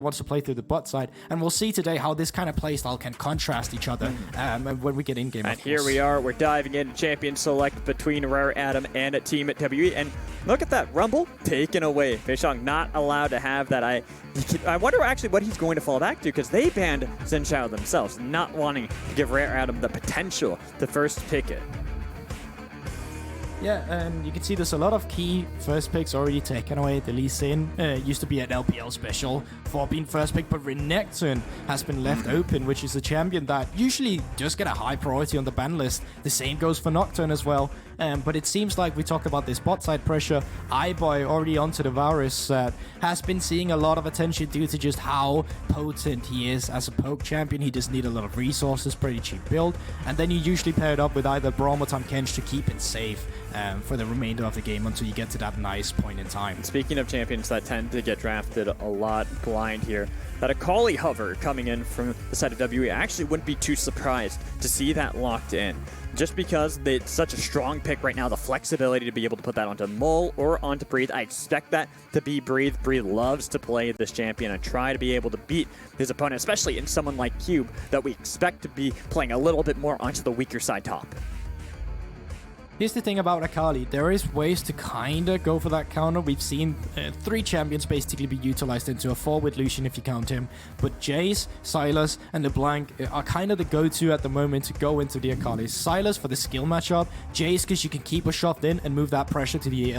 wants to play through the bot side, and we'll see today how this kind of playstyle can contrast each other when we get in game. And here we are, we're diving into Champion Select between Rare Atom and a team at WE, and look at that, Rumble taken away. Fishong not allowed to have that. I wonder actually what he's going to fall back to, because they banned Xin Zhao themselves, not wanting to give Rare Atom the potential to first pick it. Yeah, and you can see there's a lot of key first picks already taken away. The Lee Sin used to be an LPL special for being first pick, but Renekton has been left open, which is a champion that usually does get a high priority on the ban list. The same goes for Nocturne as well. But it seems like we talked about this bot side pressure. iBoy already onto the Varus has been seeing a lot of attention due to just how potent he is as a poke champion. He does need a lot of resources, pretty cheap build. And then you usually pair it up with either Braum or Tahm Kench to keep it safe for the remainder of the game until you get to that nice point in time. Speaking of champions that tend to get drafted a lot blind here, that Akali Hover coming in from the side of WE, I actually wouldn't be too surprised to see that locked in. Just because it's such a strong pick right now, the flexibility to be able to put that onto Mole or onto Breathe. I expect that to be Breathe. Breathe loves to play this champion and try to be able to beat his opponent, especially in someone like Cube that we expect to be playing a little bit more onto the weaker side top. Here's the thing about Akali, there is ways to kinda go for that counter. We've seen 3 champions basically be utilized into a 4 with Lucian if you count him. But Jace, Sylas, and LeBlanc are kind of the go-to at the moment to go into the Akali. Sylas for the skill matchup, Jace because you can keep a shot in and move that pressure to the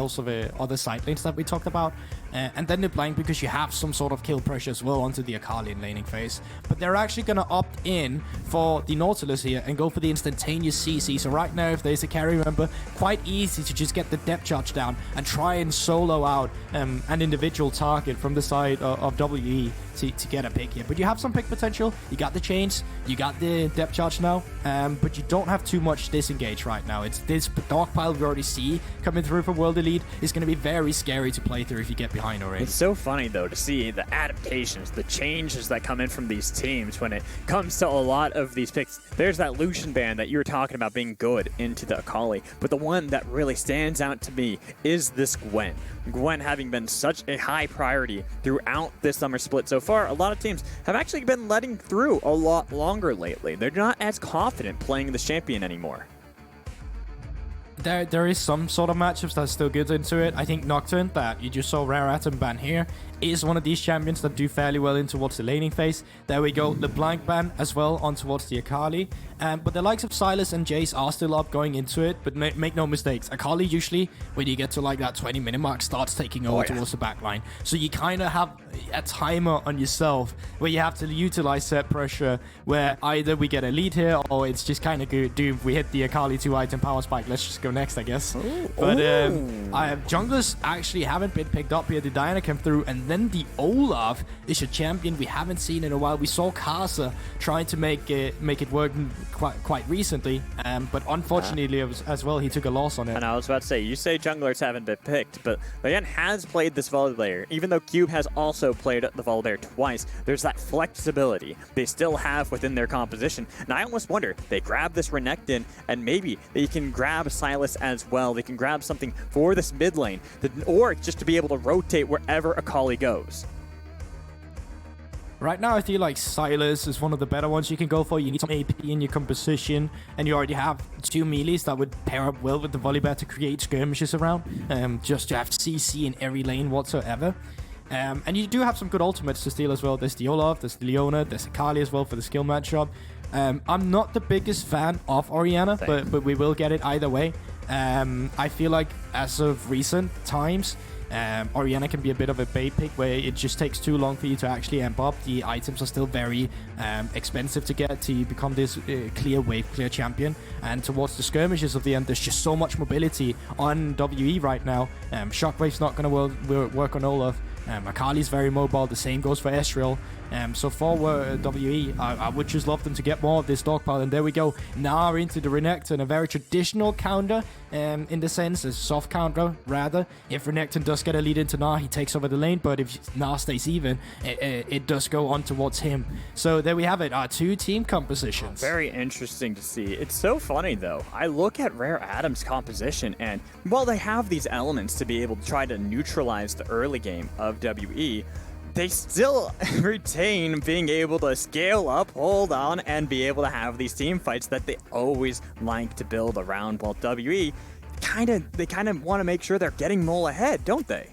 other side lanes that we talked about. And then LeBlanc because you have some sort of kill pressure as well onto the Akali in laning phase. But they're actually going to opt in for the Nautilus here and go for the instantaneous CC. So right now if there's a carry member, quite easy to just get the depth charge down and try and solo out an individual target from the side of WE to get a pick here. But you have some pick potential, you got the chains, you got the depth charge now, but you don't have too much disengage right now. It's this dark pile we already see coming through from World Elite is going to be very scary to play through if you get behind already. It's so funny though to see the adaptations, the changes that come in from these teams when it comes to a lot of these picks. There's that Lucian ban that you were talking about being good into the Akali, but the one that really stands out to me is this Gwen. Gwen having been such a high priority throughout this summer split so far, a lot of teams have actually been letting through a lot longer lately. They're not as confident playing this champion anymore. There is some sort of matchups that still good into it. I think Nocturne, that you just saw Rare Atom ban here, is one of these champions that do fairly well in towards the laning phase. There we go, LeBlanc ban as well on towards the Akali. But the likes of Sylas and Jace are still up going into it, but make no mistakes. Akali usually, when you get to like that 20-minute mark, starts taking over towards the backline. So you kind of have a timer on yourself where you have to utilize set pressure, where either we get a lead here or it's just kind of doomed. We hit the Akali 2-item power spike. Let's just go next, I guess. But junglers actually haven't been picked up here. The Diana came through, and then the Olaf is a champion we haven't seen in a while. We saw Kasa trying to make it work quite recently, but unfortunately as well, he took a loss on it. And I was about to say, you say junglers haven't been picked, but Leon has played this Volibear. Even though Cube has also played the Volibear twice, there's that flexibility they still have within their composition. And I almost wonder, they grab this Renekton, and maybe they can grab Sylas as well. They can grab something for this mid lane, or just to be able to rotate wherever Akali goes. Right now, I feel like Sylas is one of the better ones you can go for. You need some AP in your composition, and you already have 2 melees that would pair up well with the Volibear to create skirmishes around, just to have CC in every lane whatsoever. And you do have some good ultimates to steal as well. There's the Olaf, there's the Leona, there's Akali as well for the skill matchup. I'm not the biggest fan of Orianna, but we will get it either way. I feel like as of recent times, Orianna can be a bit of a bait pick where it just takes too long for you to actually amp up. The items are still very expensive to get to become this clear champion. And towards the skirmishes of the end, there's just so much mobility on WE right now. Shockwave's not going to work on Olaf. Akali's very mobile. The same goes for Ezreal. So for WE, I would just love them to get more of this stockpile. And there we go. Now into the Renekton, a very traditional counter in the sense, a soft counter rather. If Renekton does get a lead into Gnar, he takes over the lane. But if Gnar stays even, it does go on towards him. So there we have it, our 2 team compositions. Very interesting to see. It's so funny though. I look at Rare Atom's composition, and while they have these elements to be able to try to neutralize the early game of WE, they still retain being able to scale up, hold on, and be able to have these team fights that they always like to build around. While WE, they kind of want to make sure they're getting Mole ahead, don't they?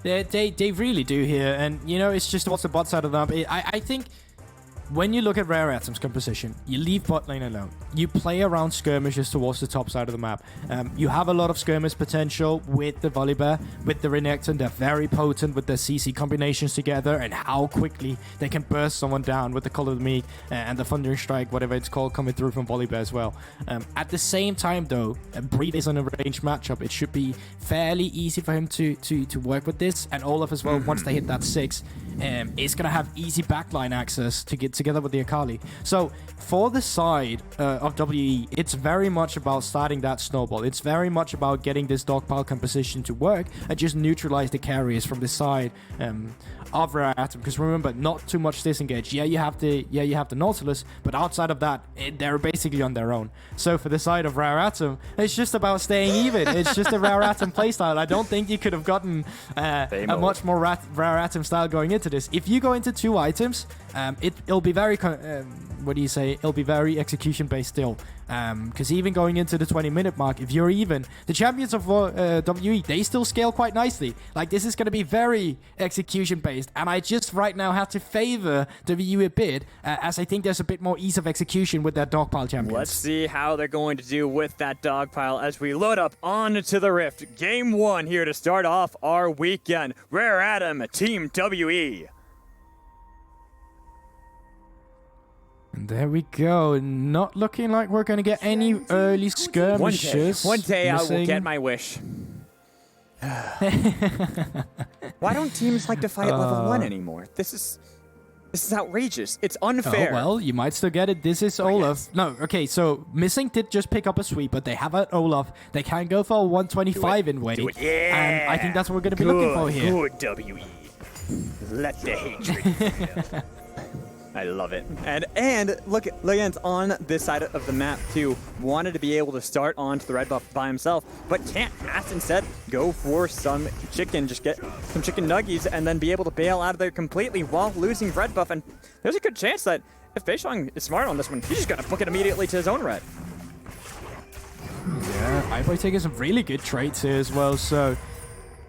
They really do here, and you know, it's just what's the bot side of the map. I think when you look at Rare Atom's composition, you leave bot lane alone. You play around skirmishes towards the top side of the map. You have a lot of skirmish potential with the Volibear, with the Renekton. They're very potent with their CC combinations together and how quickly they can burst someone down with the Call of the Meek and the Thundering Strike, whatever it's called, coming through from Volibear as well. At the same time, though, Breed is on a ranged matchup. It should be fairly easy for him to work with this. And Olaf as well, once they hit that 6, is going to have easy backline access to get together with the Akali. So for the side of WE, it's very much about starting that snowball. It's very much about getting this dogpile composition to work and just neutralize the carriers from the side of Rare Atom. Because remember, not too much disengage. Yeah, you have the Nautilus, but outside of that, they're basically on their own. So for the side of Rare Atom, it's just about staying even. It's just a Rare Atom playstyle. I don't think you could have gotten a much more Rare Atom style going into this. If you go into 2 items, it'll be very it'll be very execution based still, because even going into the 20-minute mark, if you're even, the champions of WE, they still scale quite nicely. Like, this is going to be very execution based, and I just right now have to favor WE a bit, as I think there's a bit more ease of execution with their dogpile champions. Let's see how they're going to do with that dogpile as we load up onto the Rift. Game 1 here to start off our weekend. Rare Atom, Team WE. And there we go. Not looking like we're going to get any early skirmishes. One day I will get my wish. Why don't teams like to fight at level 1 anymore? This is outrageous. It's unfair. Oh, well, you might still get it. This is Olaf. No, okay, so Missing did just pick up a sweep, but they have an Olaf. They can go for a 125 in weight. Yeah. And I think that's what we're going to be looking for here. Good, WE. Let the hatred. I love it. And look at Leon's on this side of the map too. Wanted to be able to start onto the red buff by himself, but can't. Has to instead go for some chicken, just get some chicken nuggies and then be able to bail out of there completely while losing red buff. And there's a good chance that if Beishong is smart on this one, he's just gonna book it immediately to his own red. Yeah, iBoy taking some really good traits here as well, so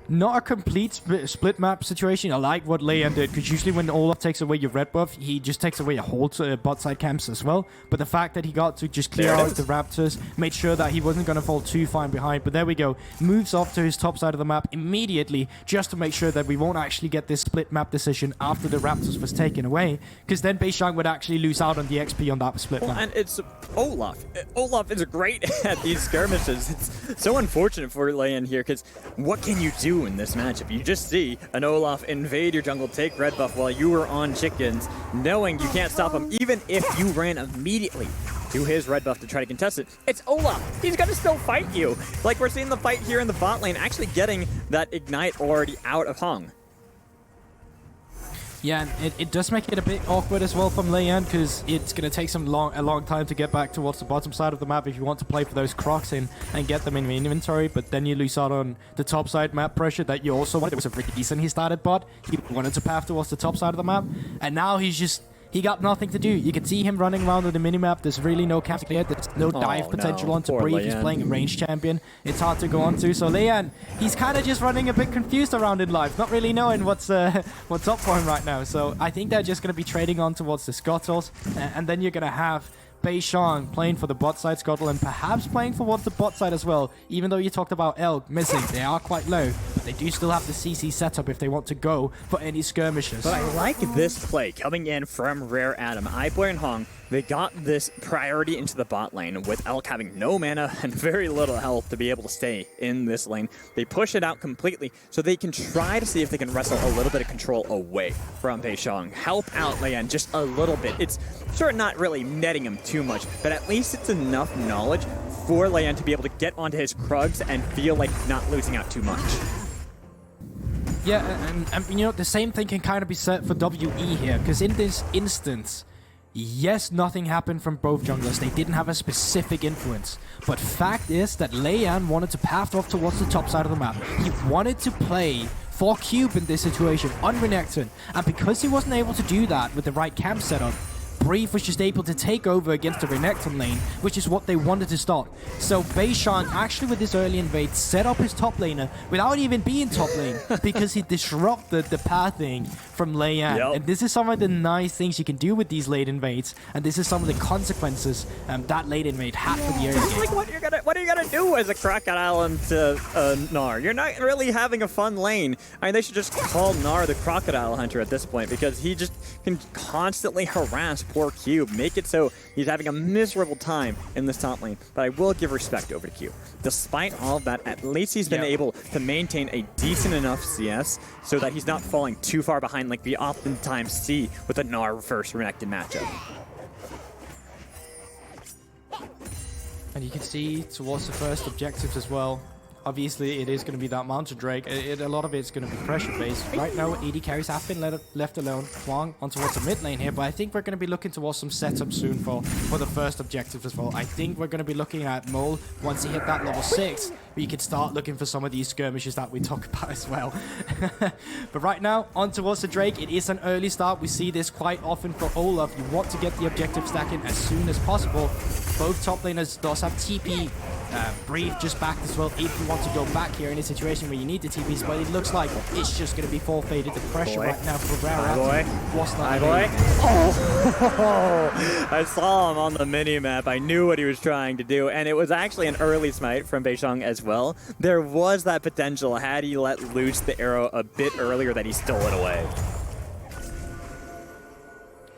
not a complete split map situation. I like what Leon did, because usually when Olaf takes away your red buff, he just takes away a whole bot side camps as well. But the fact that he got to just clear out the Raptors, made sure that he wasn't going to fall too far behind. But there we go. Moves off to his top side of the map immediately, just to make sure that we won't actually get this split map decision after the Raptors was taken away, because then Beishong would actually lose out on the XP on that split map. And it's Olaf. Olaf is great at these skirmishes. It's so unfortunate for Leon here, because what can you do in this matchup? You just see an Olaf invade your jungle, take red buff while you were on chickens, knowing you can't stop him, even if you ran immediately to his red buff to try to contest it. It's Olaf. He's gonna still fight you. Like we're seeing the fight here in the bot lane, actually getting that ignite already out of Hung. Yeah, and it does make it a bit awkward as well from Leon, because it's going to take a long time to get back towards the bottom side of the map if you want to play for those Crocs in and get them in the inventory, but then you lose out on the top side map pressure that you also wanted. It was a reason he started bot. He wanted to path towards the top side of the map, and now he got nothing to do. You can see him running around on the minimap. There's really no cap clear. There's no dive potential onto Breed. He's playing a ranged champion. It's hard to go on to. So Leon, he's kind of just running a bit confused around in life, not really knowing what's up for him right now. So I think they're just going to be trading on towards the Scuttles, and then you're going to have Beishong playing for the bot side Scuttle and perhaps playing for what's the bot side as well. Even though you talked about Elk Missing, they are quite low, but they do still have the CC setup if they want to go for any skirmishes. But I like this play coming in from Rare Atom. iBoy and Hong, they got this priority into the bot lane with Elk having no mana and very little health to be able to stay in this lane. They push it out completely so they can try to see if they can wrestle a little bit of control away from Beishong. Help out Leon just a little bit. It's sort of not really netting him too much, but at least it's enough knowledge for Leon to be able to get onto his Krugs and feel like he's not losing out too much. Yeah, and you know, the same thing can kind of be said for WE here, because in this instance, yes, nothing happened from both junglers. They didn't have a specific influence. But fact is that Leon wanted to path off towards the top side of the map. He wanted to play for Cube in this situation on Renekton. And because he wasn't able to do that with the right camp setup, Brief was just able to take over against the Renekton lane, which is what they wanted to stop. So Beishan, actually with this early invade, set up his top laner without even being top lane because he disrupted the pathing from Leian. Yep. And this is some of the nice things you can do with these late invades, and this is some of the consequences that late invade had for the early It's game. like what are you gonna do as a Crocodile into Gnar? You're not really having a fun lane. I mean, they should just call Gnar the Crocodile Hunter at this point because he just can constantly harass poor Cube, make it so he's having a miserable time in this top lane. But I will give respect over to Cube. Despite all of that, at least he's been able to maintain a decent enough CS so that he's not falling too far behind like we oftentimes see with a Gnar first Renekton matchup. And you can see towards the first objectives as well. Obviously, it is going to be that Mountain Drake. A lot of it's going to be pressure-based. Right now, AD carries have been left alone. Huang on towards the mid lane here, but I think we're going to be looking towards some setup soon for the first objective as well. I think we're going to be looking at Mole once he hit that level 6. We can start looking for some of these skirmishes that we talk about as well. But right now, on towards the Drake. It is an early start. We see this quite often for Olaf. You want to get the objective stacking as soon as possible. Both top laners does have TP. Brief just backed as well if you want to go back here in a situation where you need the TPs, but it looks like it's just going to be forfeited. The pressure right now for Rare was not boy. Oh, I saw him on the mini-map. I knew what he was trying to do, and it was actually an early smite from Beishan as well. There was that potential had he let loose the arrow a bit earlier that he stole it away.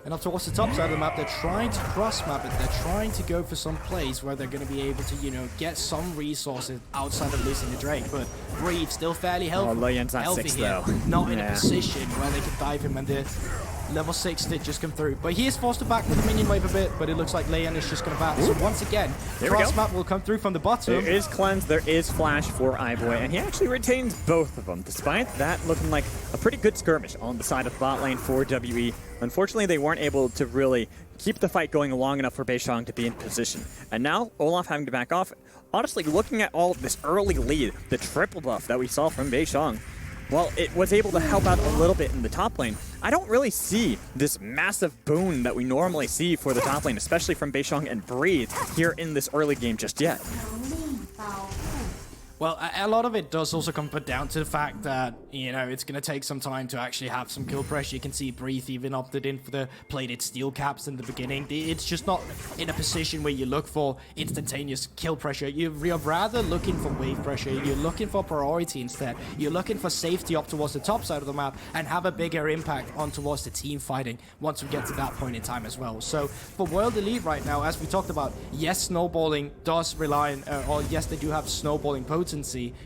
And up towards the top side of the map, they're trying to cross-map it. They're trying to go for some place where they're going to be able to, you know, get some resources outside of losing the Drake. But Brief still fairly healthy, Leian's not 6 here. though. Not in a position where they can dive him, and the level 6 did just come through. But he is forced to back with the minion wave a bit, but it looks like Leian is just going to bounce. So once again, cross-map will come through from the bottom. There is cleanse, there is flash for iBoy, and he actually retains both of them, despite that looking like a pretty good skirmish on the side of the bot lane for WE. Unfortunately, they weren't able to really keep the fight going long enough for Beishan to be in position. And now, Olaf having to back off. Honestly, looking at all of this early lead, the triple buff that we saw from Beishan, well, it was able to help out a little bit in the top lane. I don't really see this massive boon that we normally see for the top lane, especially from Beishan and Breathe here in this early game just yet. Well, a lot of it does also come down to the fact that, you know, it's going to take some time to actually have some kill pressure. You can see Breathe even opted in for the plated steel caps in the beginning. It's just not in a position where you look for instantaneous kill pressure. You're rather looking for wave pressure. You're looking for priority instead. You're looking for safety up towards the top side of the map and have a bigger impact on towards the team fighting once we get to that point in time as well. So for World Elite right now, as we talked about, yes, snowballing does rely on, or yes, they do have snowballing potency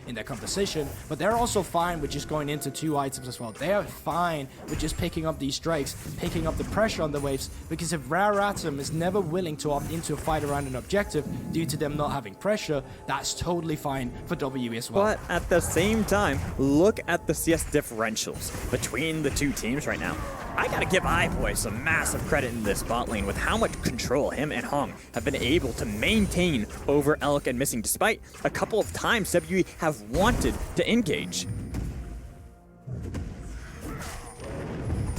in their composition, but they're also fine with just going into 2 items as well. They are fine with just picking up these Drakes, picking up the pressure on the waves, because if Rare Atom is never willing to opt into a fight around an objective due to them not having pressure, that's totally fine for WE as well. But at the same time, look at the CS differentials between the two teams right now. I gotta give iBoy some massive credit in this bot lane with how much control him and Hong have been able to maintain over Elk and Missing, despite a couple of times WE have wanted to engage.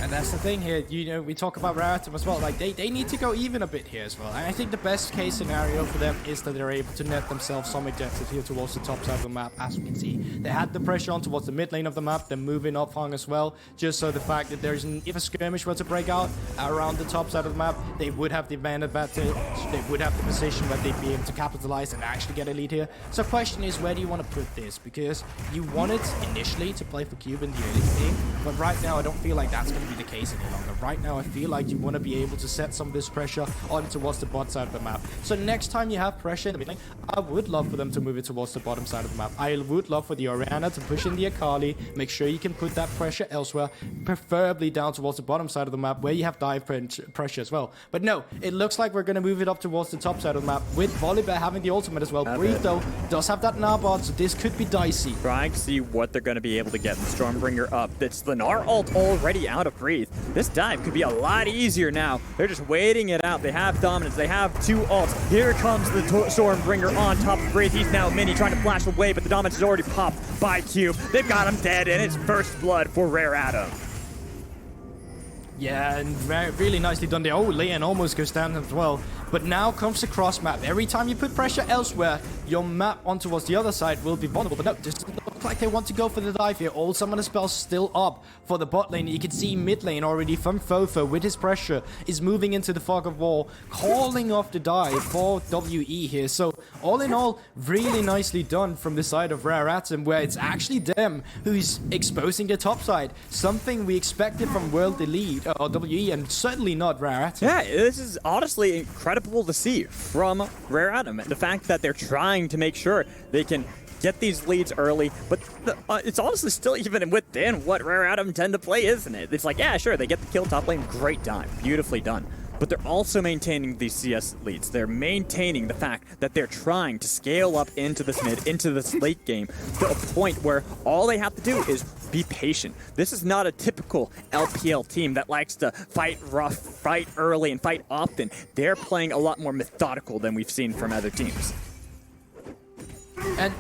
And that's the thing here, you know, we talk about Rare Atom as well, like they need to go even a bit here as well. And I think the best case scenario for them is that they're able to net themselves some objectives here towards the top side of the map. As we can see, they had the pressure on towards the mid lane of the map, they're moving up Hong as well, just so the fact that there's if a skirmish were to break out around the top side of the map, they would have the man advantage, they would have the position where they'd be able to capitalize and actually get a lead here. So the question is, where do you want to put this? Because you wanted initially to play for Cube in the early game, but right now I don't feel like that's going to be the case any longer. Right now I feel like you want to be able to set some of this pressure on towards the bot side of the map. So next time you have pressure in the mid lane, I would love for them to move it towards the bottom side of the map. I would love for the Orianna to push in the Akali, make sure you can put that pressure elsewhere, preferably down towards the bottom side of the map where you have dive pressure as well. But no, it looks like we're going to move it up towards the top side of the map with Volibear having the ultimate as well. Breathe though does have that Narbot, so this could be dicey. Trying to see what they're going to be able to get. The Stormbringer up. It's the Gnar ult already out of Breathe. This dive could be a lot easier now. They're just waiting it out. They have dominance. They have 2 ults. Here comes the Stormbringer on top of Breathe. He's now mini trying to flash away, but the dominance is already popped by Cube. They've got him dead, and it's first blood for Rare Atom. Yeah, and really nicely done there. Oh, Leon almost goes down as well. But now comes the cross map. Every time you put pressure elsewhere, your map on towards the other side will be vulnerable. But no, just looks like they want to go for the dive here. All summoner spells still up for the bot lane. You can see mid lane already from Fofo with his pressure is moving into the fog of war, calling off the dive for WE here. So all in all, really nicely done from the side of Rare Atom, where it's actually them who's exposing the top side. Something we expected from World Elite or WE, and certainly not Rare Atom. Yeah, this is honestly incredible to see from Rare Atom. The fact that they're trying to make sure they can get these leads early, but it's honestly still even within what Rare Atom tend to play, isn't it? It's like, yeah, sure, they get the kill top lane, great dive, beautifully done. But they're also maintaining these CS leads. They're maintaining the fact that they're trying to scale up into this mid, into this late game, to a point where all they have to do is be patient. This is not a typical LPL team that likes to fight rough, fight early, and fight often. They're playing a lot more methodical than we've seen from other teams. And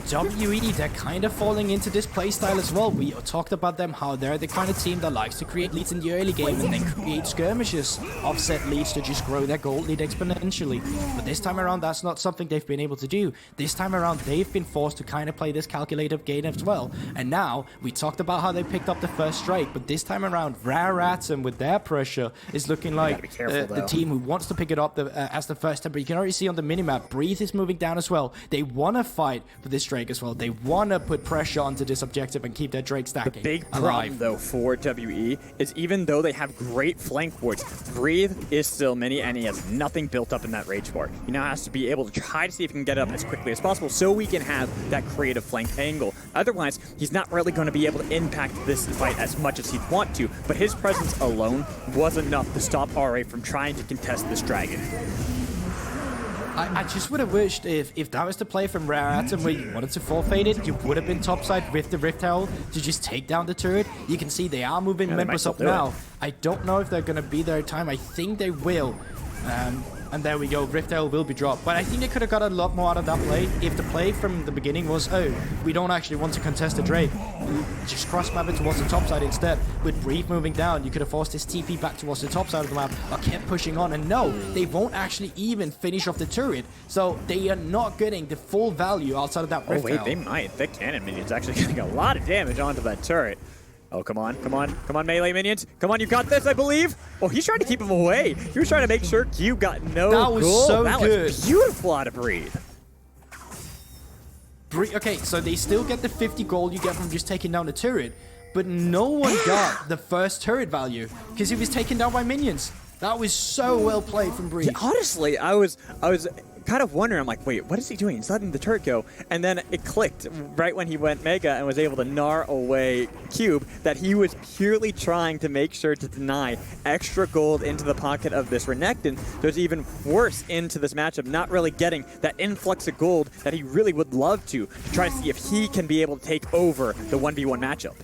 WE, they're kind of falling into this playstyle as well. We talked about them, how they're the kind of team that likes to create leads in the early game and then create skirmishes, offset leads to just grow their gold lead exponentially. But this time around, that's not something they've been able to do. This time around, they've been forced to kind of play this calculated game as well. And now, we talked about how they picked up the first strike, but this time around, Rare Atom with their pressure is looking like the team who wants to pick it up as the first temper. You can already see on the minimap, Breathe is moving down as well. They want to fight for this Drake as well. They want to put pressure onto this objective and keep their Drake stacking. The big problem, though, for WE is even though they have great flank wards, Breathe is still mini and he has nothing built up in that rage bar. He now has to be able to try to see if he can get up as quickly as possible so we can have that creative flank angle. Otherwise, he's not really going to be able to impact this fight as much as he'd want to, but his presence alone was enough to stop RA from trying to contest this dragon. I just would have wished if that was the play from Rare Atom where you wanted to forfeit it, you would have been topside with the Rift Herald to just take down the turret. You can see they are moving members up now. I don't know if they're going to be there in time. I think they will. And there we go, Rift Herald will be dropped. But I think they could have got a lot more out of that play if the play from the beginning was, oh, we don't actually want to contest the Drake. Just cross map it towards the top side instead. With Breathe moving down, you could have forced this TP back towards the top side of the map or kept pushing on. And no, they won't actually even finish off the turret. So they are not getting the full value outside of that Rift Herald. Oh wait, they might. The cannon minion's actually getting a lot of damage onto that turret. Oh, come on, come on, come on, melee minions. Come on, you got this, I believe. Oh, he's trying to keep him away. He was trying to make sure Cube got no gold. That was so good. Was beautiful out of Breathe. Okay, so they still get the 50 gold you get from just taking down the turret, but no one got the first turret value because he was taken down by minions. That was so well played from Breathe. Yeah, honestly, I was kind of wondering, I'm like, wait, what is he doing? He's letting the turret go. And then it clicked right when he went Mega and was able to gnar away Cube that he was purely trying to make sure to deny extra gold into the pocket of this Renekton. So it's even worse into this matchup, not really getting that influx of gold that he really would love to try to see if he can be able to take over the 1v1 matchup.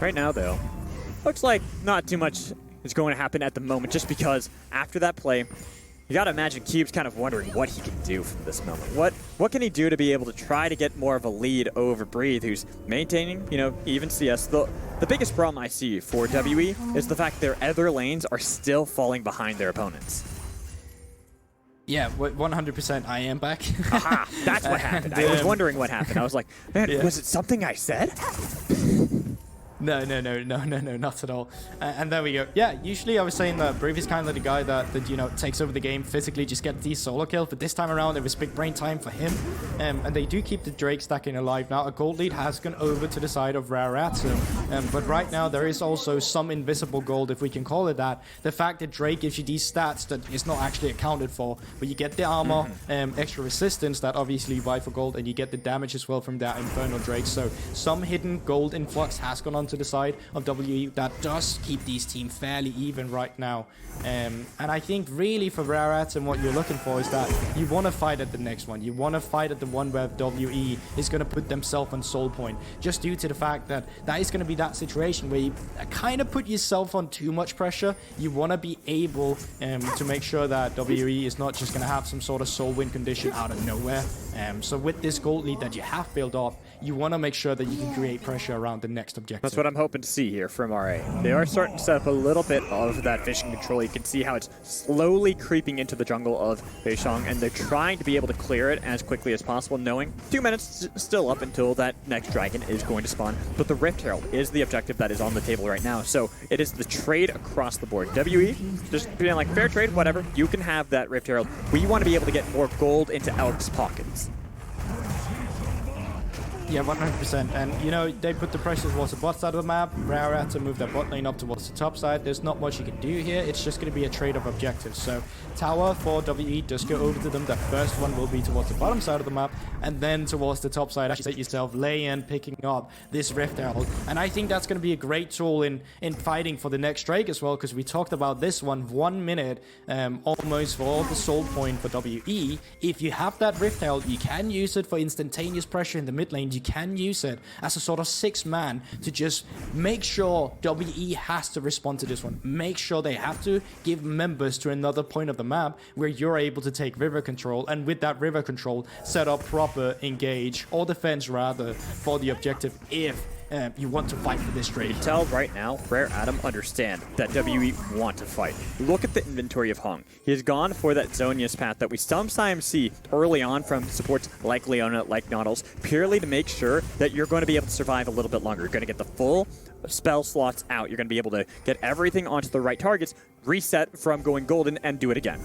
Right now, though, looks like not too much is going to happen at the moment, just because after that play, you gotta imagine Cube's kind of wondering what he can do from this moment. What can he do to be able to try to get more of a lead over Breathe, who's maintaining, you know, even CS. The biggest problem I see for WE is the fact their other lanes are still falling behind their opponents. Yeah, 100% I am back. Aha, that's what happened. I was wondering what happened. I was like, man, was it something I said? No, not at all. And there we go. Yeah, usually I was saying that Breathe is kind of the guy that you know, takes over the game physically, just gets these solo kills, but this time around it was big brain time for him. And they do keep the Drake stacking alive now. A gold lead has gone over to the side of Rare Atom. But right now there is also some invisible gold, if we can call it that. The fact that Drake gives you these stats that is not actually accounted for, but you get the armor, extra resistance that obviously you buy for gold, and you get the damage as well from that Infernal Drake. So some hidden gold influx has gone on onto the side of WE that does keep these teams fairly even right now. And I think really for Rare Atom, what you're looking for is that you want to fight at the next one. You want to fight at the one where WE is going to put themselves on soul point, just due to the fact that that is going to be that situation where you kind of put yourself on too much pressure. You want to be able to make sure that WE is not just going to have some sort of soul win condition out of nowhere. So with this gold lead that you have built up, you want to make sure that you can create pressure around the next objective. That's what I'm hoping to see here from RA. They are starting to set up a little bit of that vision control. You can see how it's slowly creeping into the jungle of Beishong, and they're trying to be able to clear it as quickly as possible, knowing 2 minutes still up until that next dragon is going to spawn. But the Rift Herald is the objective that is on the table right now. So it is the trade across the board. WE, just being like, fair trade, whatever, you can have that Rift Herald. We want to be able to get more gold into Alex pockets. Yeah, 100%. And, you know, they put the pressure towards the bot side of the map. Rare Atom move their bot lane up towards the top side. There's not much you can do here. It's just going to be a trade of objectives. So, tower for WE does go over to them. The first one will be towards the bottom side of the map. And then towards the top side, actually set yourself lay in, picking up this Rift Herald. And I think that's going to be a great tool in fighting for the next Drake as well, because we talked about this one, 1 minute almost for all the soul point for WE. If you have that Rift Herald, you can use it for instantaneous pressure in the mid lane. You can use it as a sort of 6-man to just make sure WE has to respond to this one. Make sure they have to give members to another point of the map where you're able to take river control, and with that river control, set up proper engage, or defense rather, for the objective if you want to fight for this trade. You tell right now, Rare Atom understand that WE want to fight. Look at the inventory of Hung. He has gone for that Zonius path that we sometimes see early on from supports like Leona, like Nautilus, purely to make sure that you're going to be able to survive a little bit longer. You're going to get the full spell slots out. You're going to be able to get everything onto the right targets, reset from going golden, and do it again.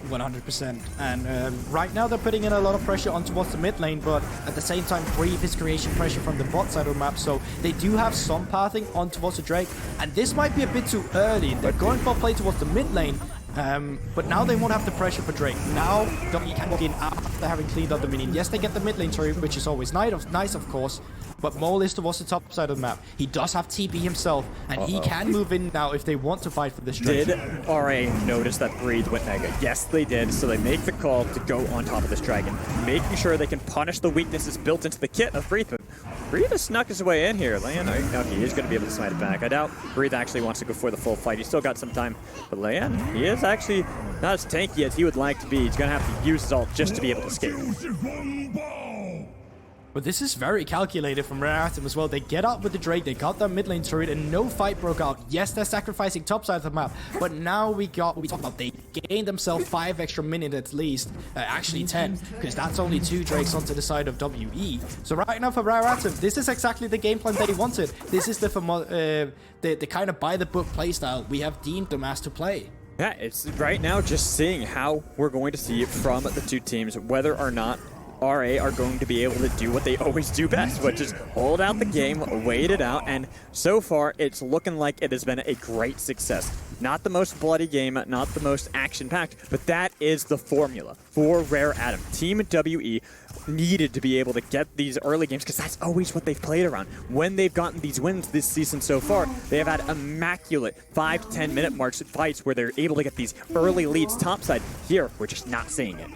100%. And right now they're putting in a lot of pressure on towards the mid lane, but at the same time Breathe is creation pressure from the bot side of the map, so they do have some pathing on towards the Drake, and this might be a bit too early. They're going for a play towards the mid lane, but now they won't have the pressure for Drake. Now WE can walk in after having cleaned up the minion. Yes, they get the mid lane turret, which is always nice of course, but Mole is towards the top side of the map. He does have TP himself, and he can move in now if they want to fight for this Drake. Did RA notice that Breathe went mega? Yes, they did, so they make the call to go on top of this dragon, making sure they can punish the weaknesses built into the kit of Breathe. But Breathe has snuck his way in here. Leon, no, he is going to be able to smite it back. I doubt Breathe actually wants to go for the full fight. He's still got some time, but Leon, he is actually not as tanky as he would like to be. He's going to have to use his ult just to be able to escape. But this is very calculated from Rare Atom as well. They get out with the Drake, they got their mid lane turret, and no fight broke out. Yes, they're sacrificing top side of the map, but now we got what we talked about. They gained themselves 5 extra minutes at least, actually 10, because that's only 2 Drakes onto the side of WE. So right now for Rare Atom, this is exactly the game plan they wanted. This is the kind of by-the-book playstyle we have deemed them as to play. Yeah, it's right now just seeing how we're going to see it from the two teams, whether or not RA are going to be able to do what they always do best, which is hold out the game, wait it out, and so far it's looking like it has been a great success. Not the most bloody game, not the most action-packed, but that is the formula for Rare Atom. Team WE needed to be able to get these early games because that's always what they've played around. When they've gotten these wins this season so far, they have had immaculate 5 to 10 minute marks fights where they're able to get these early leads topside. Here, we're just not seeing it.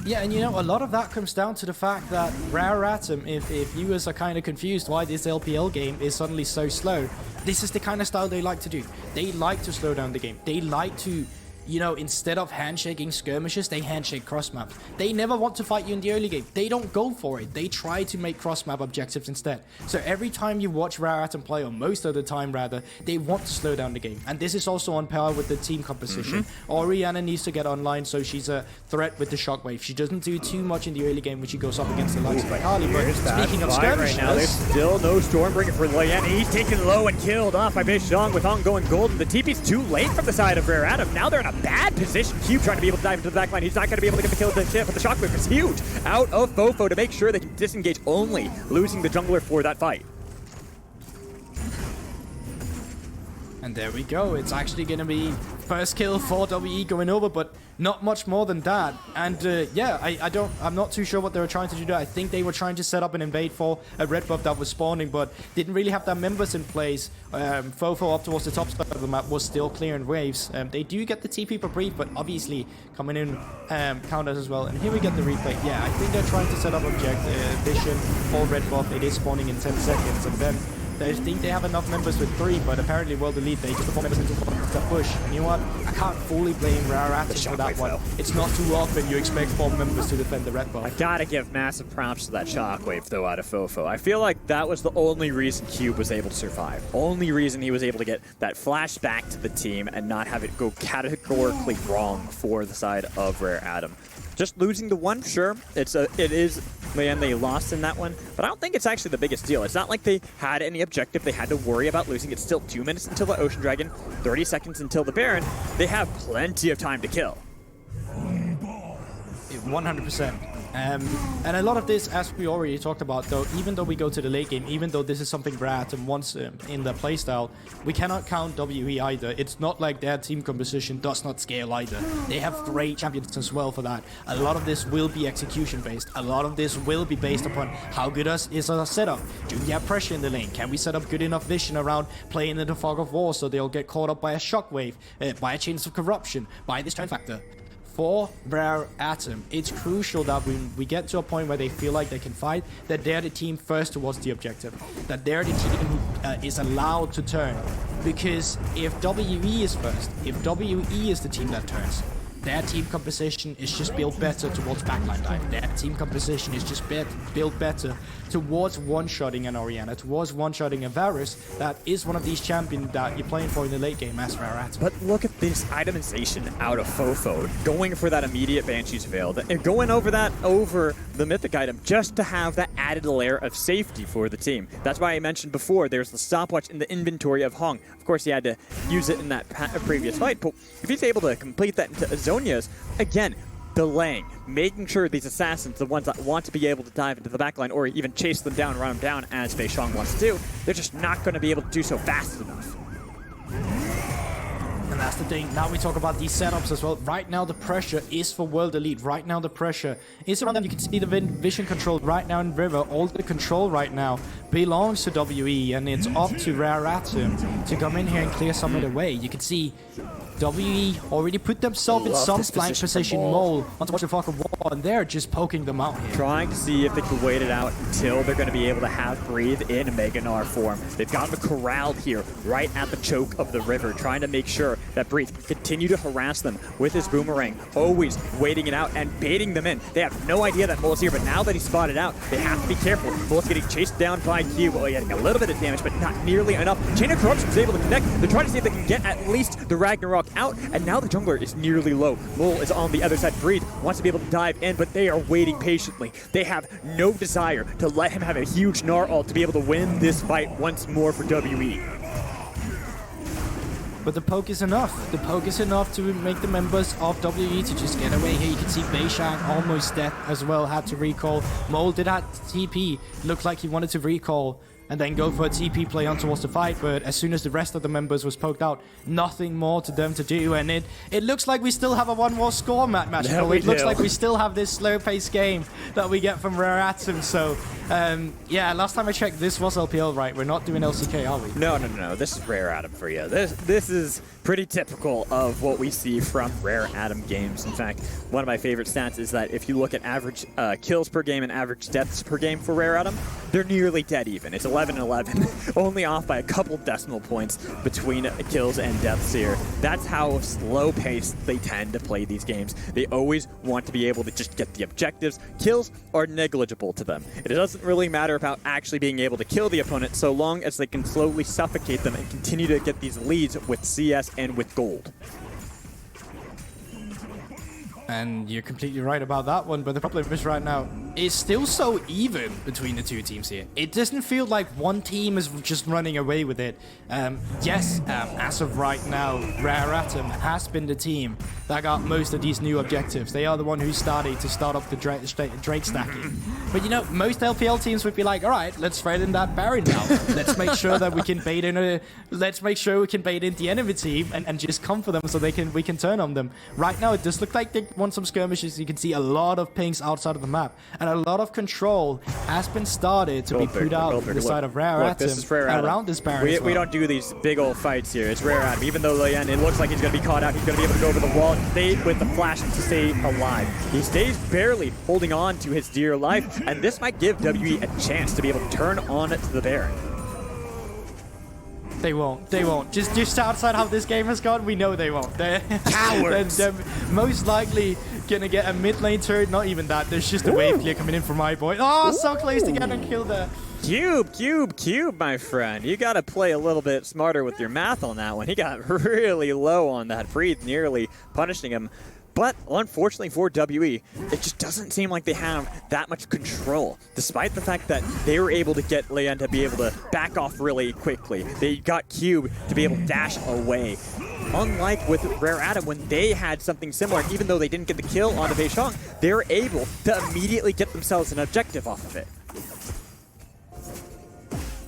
Yeah, and you know, a lot of that comes down to the fact that Rare Atom, if viewers are kind of confused why this LPL game is suddenly so slow, this is the kind of style they like to do. They like to slow down the game. They like to, you know, instead of handshaking skirmishes, they handshake cross maps. They never want to fight you in the early game. They don't go for it. They try to make cross map objectives instead. So every time you watch Rare Atom play, or most of the time rather, they want to slow down the game. And this is also on par with the team composition. Oriana needs to get online so she's a threat with the shockwave. She doesn't do too much in the early game when she goes up against the likes of Akali. But speaking of skirmishes, right now, there's still no Stormbringer for Leon. He's taken low and killed off by Beishong with ongoing golden. The TP's too late from the side of Rare Atom. Now they're in a bad position. Cube trying to be able to dive into the back line. He's not going to be able to get the kill with the shockwave. It's huge. Out of Fofo to make sure they can disengage, only losing the jungler for that fight. And there we go. It's actually going to be first kill for WE going over, but not much more than that. And yeah, I'm not too sure what they were trying to do there. I think they were trying to set up an invade for a red buff that was spawning, but didn't really have their members in place. Fofo up towards the top side of the map was still clearing waves. They do get the TP for brief, but obviously coming in counters as well. And here we get the replay. Yeah, I think they're trying to set up object vision for red buff. It is spawning in 10 seconds, and then they think they have enough members with 3, but apparently World Elite, they just put 4 members into the push. And you know what? I can't fully blame Rare Atom for that one. Though. It's not too often you expect 4 members to defend the red buff. I gotta give massive props to that shockwave, though, out of Fofo. I feel like that was the only reason Cube was able to survive. Only reason he was able to get that flash back to the team and not have it go categorically wrong for the side of Rare Atom. Just losing the one, sure, it is, man, they lost in that one, but I don't think it's actually the biggest deal. It's not like they had any objective they had to worry about losing. It's still 2 minutes until the Ocean Dragon, 30 seconds until the Baron. They have plenty of time to kill. 100%. And a lot of this, as we already talked about, though, even though we go to the late game, even though this is something Rare Atom wants in their playstyle, we cannot count WE either. It's not like their team composition does not scale either. They have great champions as well for that. A lot of this will be execution based. A lot of this will be based upon how good is our setup. Do we have pressure in the lane? Can we set up good enough vision around playing in the fog of war so they'll get caught up by a shockwave, by a chance of corruption, by this turn factor? For Rare Atom, it's crucial that when we get to a point where they feel like they can fight, that they're the team first towards the objective, that they're the team who is allowed to turn. Because if WE is first, if WE is the team that turns, their team composition is just built better towards backline dive. Their team composition is just built better towards one-shotting an Orianna, towards one-shotting a Varus. That is one of these champions that you're playing for in the late game as Rare Atom. But look at this itemization out of Fofo, going for that immediate Banshee's Veil, and going over that over the Mythic item just to have that added layer of safety for the team. That's why I mentioned before, there's the stopwatch in the inventory of Hong. Of course, he had to use it in that previous fight, but if he's able to complete that into Azonia's, again, delaying, making sure these assassins, the ones that want to be able to dive into the backline or even chase them down, run them down as Fei Xiong wants to do, they're just not going to be able to do so fast enough. And that's the thing. Now we talk about these setups as well. Right now the pressure is for World Elite. Right now the pressure is around them. You can see the vision control right now in River. All the control right now belongs to WE, and it's up to Rare Atom to come in here and clear some of the way. You can see WE already put themselves in some flank position. Mole on the fuck of wall, and they're just poking them out here. Trying to see if they can wait it out until they're going to be able to have Breathe in Mega Gnar form. They've got them corralled here, right at the choke of the river, trying to make sure that Breathe can continue to harass them with his boomerang, always waiting it out and baiting them in. They have no idea that Mole's here, but now that he's spotted out, they have to be careful. Mole's getting chased down by Cube. Well, getting a little bit of damage, but not nearly enough. Chain of Corruption is able to connect. They're trying to see if they can get at least the Ragnarok out, and now the jungler is nearly low. Mole is on the other side. Breathe wants to be able to dive in, but they are waiting patiently. They have no desire to let him have a huge Gnar ult to be able to win this fight once more for WE. But the poke is enough. The poke is enough to make the members of WE to just get away here. You can see Fei Xiong almost dead as well, had to recall. Mole did have TP. Looked like he wanted to recall and then go for a TP play on towards the fight, but as soon as the rest of the members was poked out, nothing more to them to do, and it looks like we still have a one more score, Magical. It looks like we still have this slow-paced game that we get from Rare Atom, so yeah, last time I checked, this was LPL, right? We're not doing LCK, are we? No. This is Rare Atom for you. This is pretty typical of what we see from Rare Atom games. In fact, one of my favorite stats is that if you look at average kills per game and average deaths per game for Rare Atom, they're nearly dead even. It's 11-11, only off by a couple decimal points between kills and deaths here. That's how slow-paced they tend to play these games. They always want to be able to just get the objectives. Kills are negligible to them. It doesn't really matter about actually being able to kill the opponent so long as they can slowly suffocate them and continue to get these leads with CS and with gold. And you're completely right about that one, but the problem is right now, It's still so even between the two teams here. It doesn't feel like one team is just running away with it. Yes, as of right now, Rare Atom has been the team that got most of these new objectives. They are the one who started to start up the Drake stacking. But you know, most LPL teams would be like, all right, let's thread in that Baron now. Let's make sure that we can bait in the enemy team and just come for them so we can turn on them. Right now, it does look like they want some skirmishes. You can see a lot of pings outside of the map. And a lot of control has been started to be put out on the side of Rare Atom around this Baron as well. We don't do these big old fights here. It's Rare Atom. Even though Leyen, it looks like he's going to be caught out, he's going to be able to go over the wall and stay with the flash to stay alive. He stays barely holding on to his dear life, and this might give WE a chance to be able to turn on to the Baron. They won't. They won't. Just outside how this game has gone, we know they won't. They're cowards. They're most likely gonna get a mid lane turret. Not even that. There's just a wave clear coming in from my boy. Oh, so close to getting killed there. Cube, my friend. You gotta play a little bit smarter with your math on that one. He got really low on that. Breathe nearly punishing him. But unfortunately for WE, it just doesn't seem like they have that much control. Despite the fact that they were able to get Leyen to be able to back off really quickly. They got Cube to be able to dash away. Unlike with Rare Atom, when they had something similar, even though they didn't get the kill on the Beishong, they were able to immediately get themselves an objective off of it.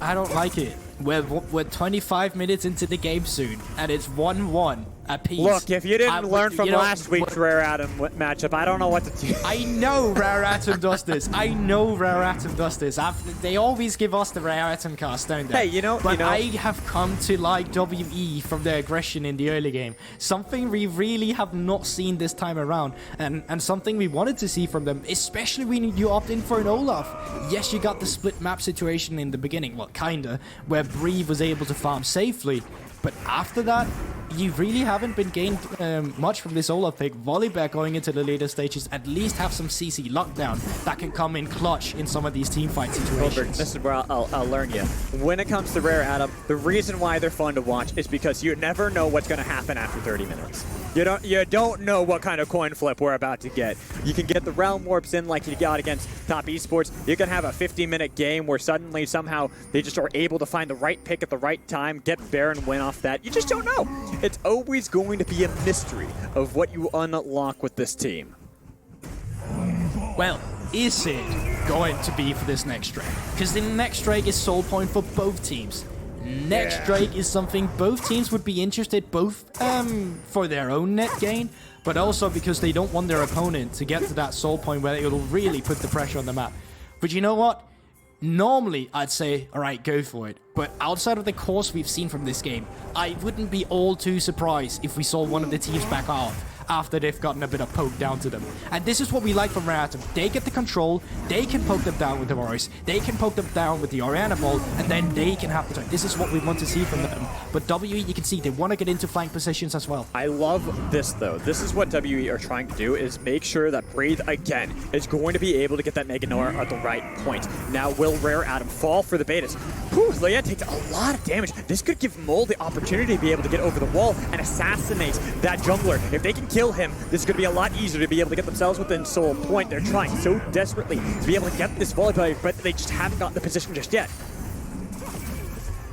I don't like it. We're 25 minutes into the game soon, and it's 1-1 apiece. Look, if you didn't learn from last week's Rare Atom matchup, I don't know what to do. I know Rare Atom does this. I know Rare Atom does this. They always give us the Rare Atom cast, don't they? Hey, But I have come to like WE from their aggression in the early game. Something we really have not seen this time around, and something we wanted to see from them, especially when you opt in for an Olaf. Yes, you got the split map situation in the beginning, well, kinda, where Breathe was able to farm safely, but after that, you really haven't been gained much from this Olaf pick. Volibear going into the later stages at least have some CC lockdown that can come in clutch in some of these teamfight situations. This is where I'll learn you. When it comes to Rare Atom, the reason why they're fun to watch is because you never know what's going to happen after 30 minutes. You don't know what kind of coin flip we're about to get. You can get the realm warps in like you got against top eSports. You can have a 50-minute game where suddenly somehow they just are able to find the right pick at the right time, get Baron win off that. You just don't know. It's always going to be a mystery of what you unlock with this team. Well, is it going to be for this next Drake? Because the next Drake is soul point for both teams. Next Drake is something both teams would be interested, both for their own net gain, but also because they don't want their opponent to get to that soul point where it'll really put the pressure on the map. But you know what? Normally, I'd say, all right, go for it. But outside of the course we've seen from this game, I wouldn't be all too surprised if we saw one of the teams back off after they've gotten a bit of poke down to them. And this is what we like from Rare Atom. They get the control, they can poke them down with the Morris, they can poke them down with the Orianna Ball, and then they can have the turn. This is what we want to see from them. But WE, you can see they want to get into flank positions as well. I love this, though. This is what WE are trying to do, is make sure that Breathe, again, is going to be able to get that Mega Nora at the right point. Now, will Rare Atom fall for the betas? Whew, Leia takes a lot of damage. This could give Mole the opportunity to be able to get over the wall and assassinate that jungler. If they can kill him, this is going to be a lot easier to be able to get themselves within soul point. They're trying so desperately to be able to get this volleyball, but they just haven't gotten the position just yet.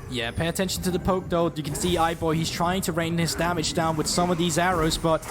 Yeah, pay attention to the poke though. You can see iBoy, he's trying to rain his damage down with some of these arrows, but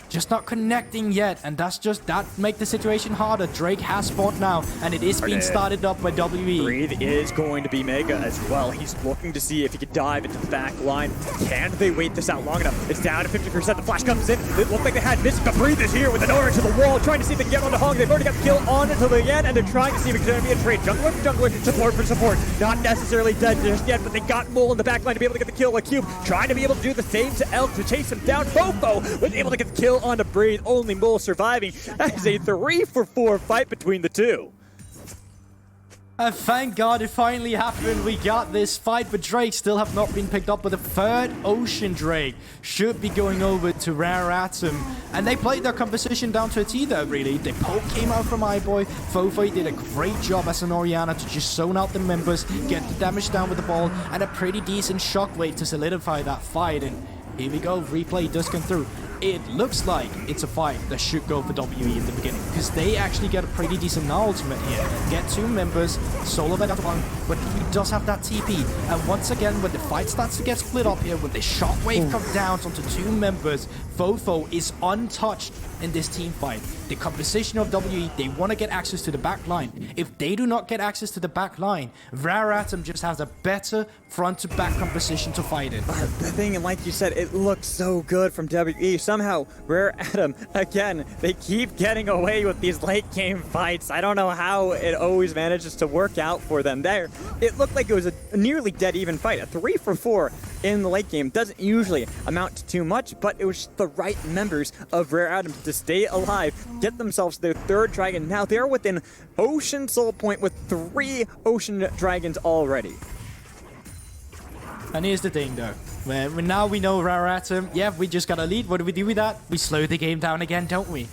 just not connecting yet, and that make the situation harder. Drake has spawned now, and it is being started up by WE. Breathe is going to be Mega as well. He's looking to see if he could dive into the back line. Can they wait this out long enough? It's down to 50%. The flash comes in. It looked like they had missed, but Breathe is here with an aura to the wall, trying to see if they can get on the Hog. They've already got the kill on until the end, and they're trying to see if it's going to be a trade. Jungler for jungler, support for support. Not necessarily dead just yet, but they got Mole in the back line to be able to get the kill. Like Cube trying to be able to do the same to Elk to chase him down. Fofo was able to get the kill on to Breathe. Only Mole surviving. That is a 3-for-4 fight between the two. Thank God it finally happened. We got this fight, but Drake still have not been picked up. But the third Ocean Drake should be going over to Rare Atom. And they played their composition down to a T there, really. The poke came out from iBoy. Fofo did a great job as an Orianna to just zone out the members, get the damage down with the ball, and a pretty decent shockwave to solidify that fight. And here we go, replay does come through. it looks like it's a fight that should go for WE in the beginning, because they actually get a pretty decent now ultimate here. Get 2 members, solo vet out of one, but he does have that TP. And once again, when the fight starts to get split up here, when the shockwave comes down onto 2 members, Fofo is untouched in this team fight. The composition of WE, they want to get access to the back line. If they do not get access to the back line, Rare Atom just has a better front-to-back composition to fight in. The thing, and like you said, it looks so good from WE. Somehow, Rare Atom, again, they keep getting away with these late-game fights. I don't know how it always manages to work out for them there. It looked like it was a nearly dead-even fight. A 3 for 4 in the late game doesn't usually amount to too much, but it was just the right members of Rare Atom to stay alive, get themselves their 3rd dragon. Now they're within Ocean Soul Point with 3 Ocean Dragons already. And here's the thing, though. Now we know Rare Atom. Yeah, we just got a lead. What do we do with that? We slow the game down again, don't we?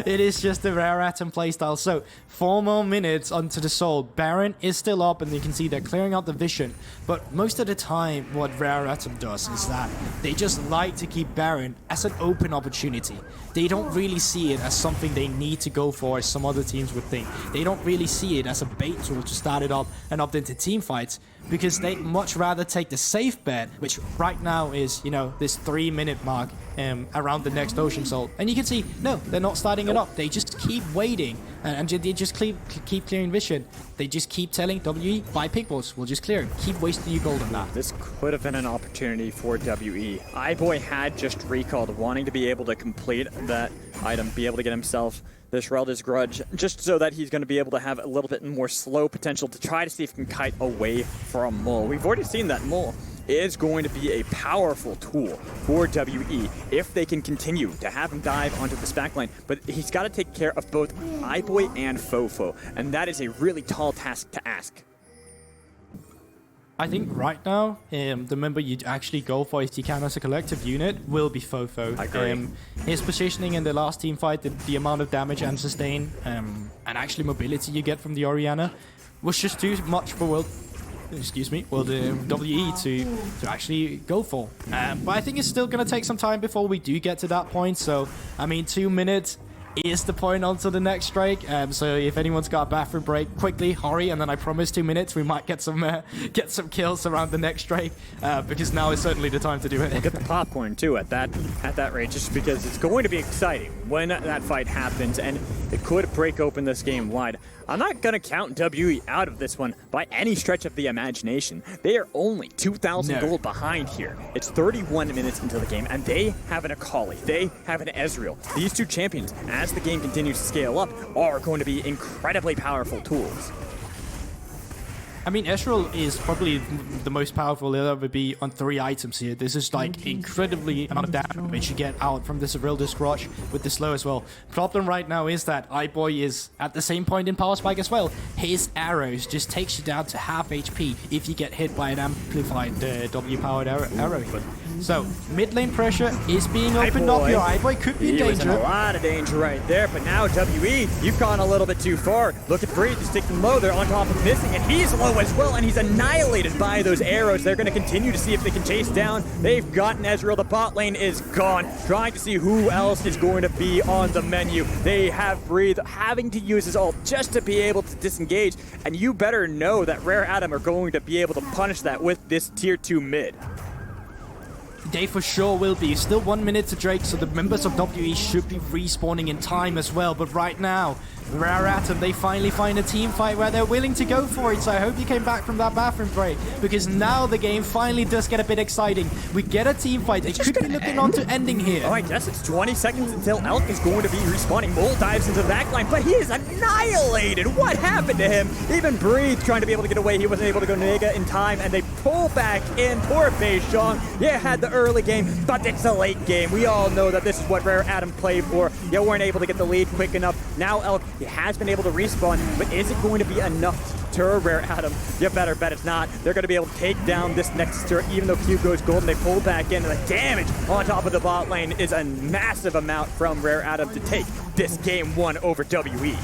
It is just the Rare Atom playstyle. So, 4 more minutes onto the Soul. Baron is still up, and you can see they're clearing out the vision. But most of the time, what Rare Atom does is that they just like to keep Baron as an open opportunity. They don't really see it as something they need to go for, as some other teams would think. They don't really see it as a bait tool to start it up and opt into team fights, because they'd much rather take the safe bet, which right now is, you know, this 3-minute mark around the next Ocean Soul. And you can see, no, they're not starting it up. They just keep waiting, and they just keep clearing vision. They just keep telling WE, buy pink balls, we'll just clear it. Keep wasting your gold on that. This could have been an opportunity for WE. iBoy had just recalled, wanting to be able to complete that item, be able to get himself this Relda's Grudge, just so that he's going to be able to have a little bit more slow potential to try to see if he can kite away from Mole. We've already seen that Mole is going to be a powerful tool for WE if they can continue to have him dive onto this backline. But he's got to take care of both iBoy and Fofo, and that is a really tall task to ask. I think right now, the member you'd actually go for if you can as a collective unit will be Fofo. I agree. His positioning in the last team fight, the amount of damage and sustain, and actually mobility you get from the Orianna was just too much for WE to actually go for. But I think it's still going to take some time before we do get to that point. So, I mean, 2 minutes is the point onto the next strike. So if anyone's got a bathroom break, quickly hurry, and then I promise 2 minutes we might get some kills around the next strike, because now is certainly the time to do it. We'll get the popcorn too at that rate, just because it's going to be exciting when that fight happens, and it could break open this game wide. I'm not going to count WE out of this one by any stretch of the imagination. They are only 2,000 gold behind here. It's 31 minutes into the game, and they have an Akali. They have an Ezreal. These 2 champions, as the game continues to scale up, are going to be incredibly powerful tools. I mean, Ezreal is probably the most powerful he'll ever be on 3 items here. This is like incredibly amount of damage you get out from this Relda's Grudge with the slow as well. Problem right now is that iBoy is at the same point in power spike as well. His arrows just takes you down to half HP if you get hit by an amplified W-powered arrow. So, mid lane pressure is being opened up here. iBoy could be in danger. He was in a lot of danger right there, but now WE, you've gone a little bit too far. Look at Breed, he's sticking low. They're on top of missing, and he's low as well, and he's annihilated by those arrows. They're going to continue to see if they can chase down. They've gotten Ezreal. The bot lane is gone. Trying to see who else is going to be on the menu. They have Breathe having to use his ult just to be able to disengage, and you better know that Rare Atom are going to be able to punish that with this tier 2 mid. They for sure will be. Still 1 minute to Drake, so the members of WE should be respawning in time as well. But right now, Rare Atom, they finally find a team fight where they're willing to go for it. So I hope you came back from that bathroom break, because now the game finally does get a bit exciting. We get a team fight. It could be looking on to ending here. Oh, I guess it's 20 seconds until Elk is going to be respawning. Mole dives into the backline, but he is annihilated. What happened to him? Even Breathe trying to be able to get away. He wasn't able to go Nega in time, and they pull back in. Poor Beijong. Yeah, had the early game, but it's a late game. We all know that this is what Rare Atom played for. You weren't able to get the lead quick enough. Now Elk, he has been able to respawn, but is it going to be enough to deter Rare Atom? You better bet it's not. They're going to be able to take down this next turret, even though Q goes gold, and they pull back in. And the damage on top of the bot lane is a massive amount from Rare Atom to take this game 1 over WE.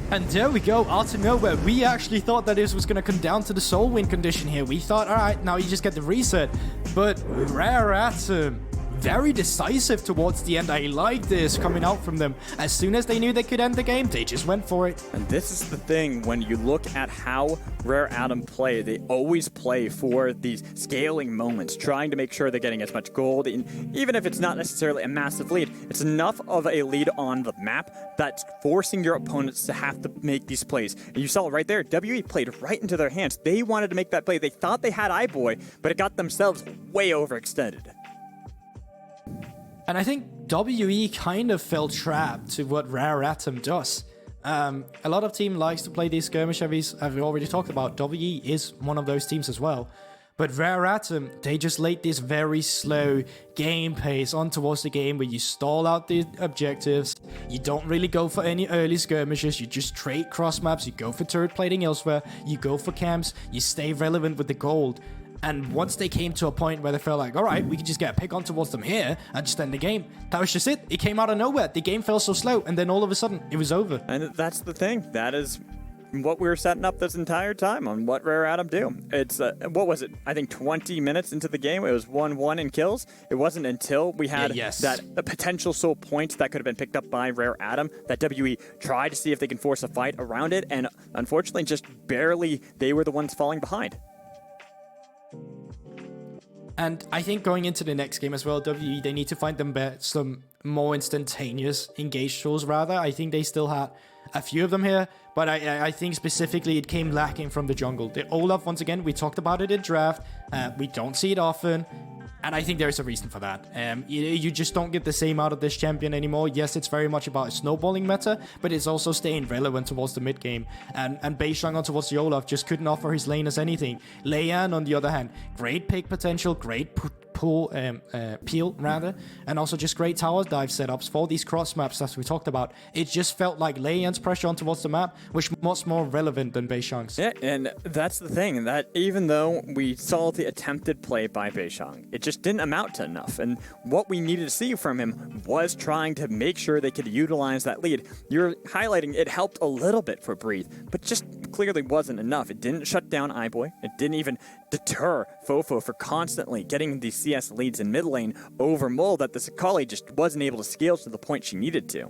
And there we go, out of nowhere. We actually thought that this was going to come down to the soul win condition here. We thought, all right, now you just get the reset. But Rare Atom very decisive towards the end. I like this coming out from them. As soon as they knew they could end the game, they just went for it. And this is the thing, when you look at how Rare Atom play, they always play for these scaling moments, trying to make sure they're getting as much gold. And even if it's not necessarily a massive lead, it's enough of a lead on the map that's forcing your opponents to have to make these plays. And you saw it right there, WE played right into their hands. They wanted to make that play. They thought they had iBoy, but it got themselves way overextended. And I think WE kind of fell trapped to what Rare Atom does. A lot of team likes to play these skirmish heavies, as we already talked about. WE is one of those teams as well. But Rare Atom, they just laid this very slow game pace on towards the game where you stall out the objectives, you don't really go for any early skirmishes, you just trade cross maps, you go for turret plating elsewhere, you go for camps, you stay relevant with the gold. And once they came to a point where they felt like, all right, we can just get a pick on towards them here and just end the game, that was just it. It came out of nowhere. The game felt so slow, and then all of a sudden, it was over. And that's the thing. That is what we were setting up this entire time on what Rare Atom do. It's, what was it? I think 20 minutes into the game, it was 1-1 in kills. It wasn't until we had that potential soul point that could have been picked up by Rare Atom that WE tried to see if they can force a fight around it, and unfortunately, just barely, they were the ones falling behind. And I think going into the next game as well, WE, they need to find them some more instantaneous engage tools rather. I think they still had a few of them here, but I think specifically it came lacking from the jungle. The Olaf, once again, we talked about it in draft. We don't see it often. And I think there's a reason for that. You just don't get the same out of this champion anymore. Yes, it's very much about a snowballing meta, but it's also staying relevant towards the mid game. And Beishang on towards the Olaf just couldn't offer his laners anything. Leian, on the other hand, great pick potential, great peel rather, and also just great tower dive setups for these cross maps as we talked about. It just felt like Leian's pressure on towards the map was much more relevant than Beishang's. Yeah, and that's the thing, that even though we saw the attempted play by Beishang, it just didn't amount to enough. And what we needed to see from him was trying to make sure they could utilize that lead. You're highlighting it helped a little bit for Breathe, but just clearly wasn't enough. It didn't shut down iBoy. It didn't even deter Fofo for constantly getting these CS leads in mid lane over Mole that the Sakali just wasn't able to scale to the point she needed to.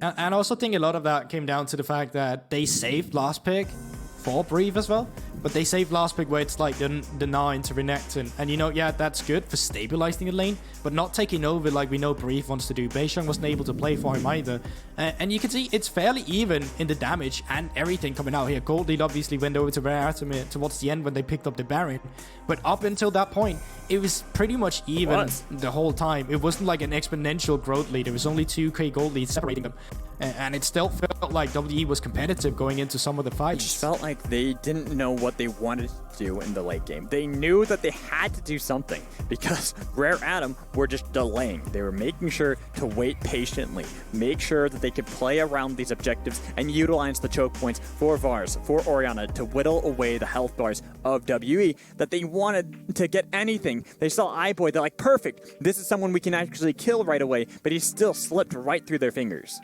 And I also think a lot of that came down to the fact that they saved last pick for Breathe as well. But they saved last pick where it's like the 9 to Renekton. And you know, yeah, that's good for stabilizing the lane, but not taking over like we know Breathe wants to do. Beishang wasn't able to play for him either. And you can see it's fairly even in the damage and everything coming out here. Gold lead obviously went over to Rare Atom towards the end when they picked up the Baron. But up until that point, it was pretty much even the whole time. It wasn't like an exponential growth lead. It was only 2k gold leads separating them. And it still felt like WE was competitive going into some of the fights. It just felt like they didn't know what they wanted to do in the late game. They knew that they had to do something because Rare Atom were just delaying. They were making sure to wait patiently, make sure that they could play around these objectives and utilize the choke points for Vars, for Orianna to whittle away the health bars of WE that they wanted to get anything. They saw iBoy, they're like, perfect, this is someone we can actually kill right away, but he still slipped right through their fingers.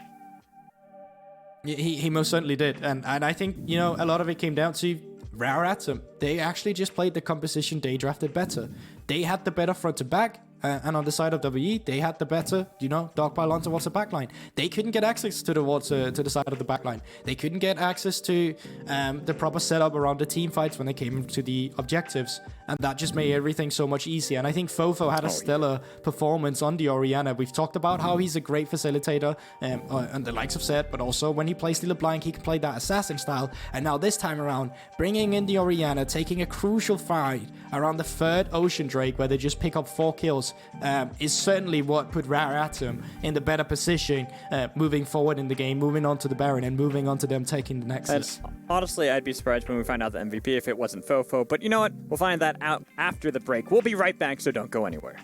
He most certainly did. And I think, you know, a lot of it came down to Rare Atom. They actually just played the composition they drafted better. They had the better front to back. And on the side of WE, they had the better, you know, dog pile on towards the backline. They couldn't get access to the side of the backline. They couldn't get access to the proper setup around the team fights when they came to the objectives. And that just made everything so much easier. And I think Fofo had a stellar performance on the Orianna. We've talked about how he's a great facilitator, and the likes of Zed, but also when he plays LeBlanc, he can play that assassin style. And now this time around, bringing in the Orianna, taking a crucial fight around the third Ocean Drake, where they just pick up 4 kills, is certainly what put Rare Atom in the better position moving forward in the game, moving on to the Baron and moving on to them taking the Nexus. And honestly, I'd be surprised when we find out the MVP if it wasn't Fofo, but you know what? We'll find that out after the break. We'll be right back, so don't go anywhere.